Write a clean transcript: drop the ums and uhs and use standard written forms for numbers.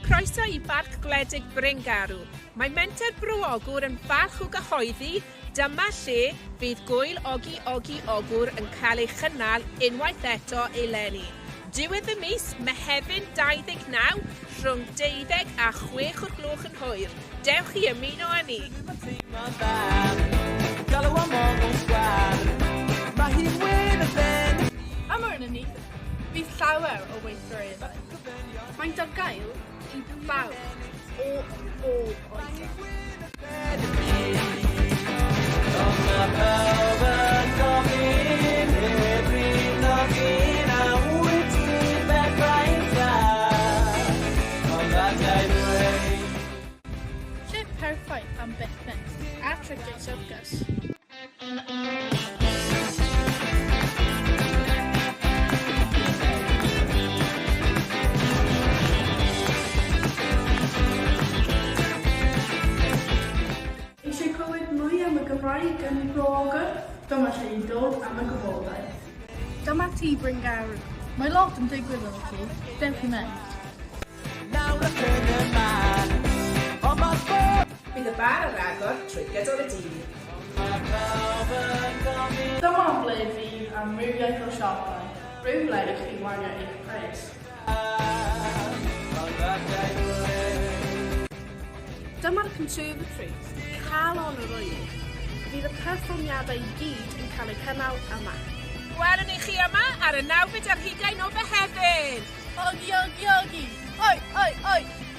Croeso I Mharc Gwledig Bryngarw. Mae menter Ogwr yn falch o gyhoeddi, dyma lle fydd GWyl Ogi Ogi Ogwr yn cael ei chynnal unwaith eto eleni. Diwedd y mis Mehefin 29 rhwng 12 a 6 o'r gloch yn hwyr. Dewch I ymuno â ni. Am ar yna ni, bydd llawer o weithredoedd. Mae'n GWyl I bawb o bob oedran. Lle perffaith am bethau a trygiau syrcas. Eisiau clywed mwy am y Gymraeg yn Ogwr? Dyma lle I dod am y gwybodaeth. Dyma ti Bryngarw. Mae lot yn digwydd yn chi. Dewch I mewn. Bydd y bar yn agor trwy gydol y dydd. Dyma ble fydd amrywiaeth o siopau. Rhywle I chi wario eich pres. Dyma'r conservatory, calon yr Ŵyl. Fydd y perfformiadau I gyd yn cael eu cynnal yma. Welwn I chi yma ar y 9 ar 20 o Fehefin. Ogi, ogi, ogi! Oi, oi, oi!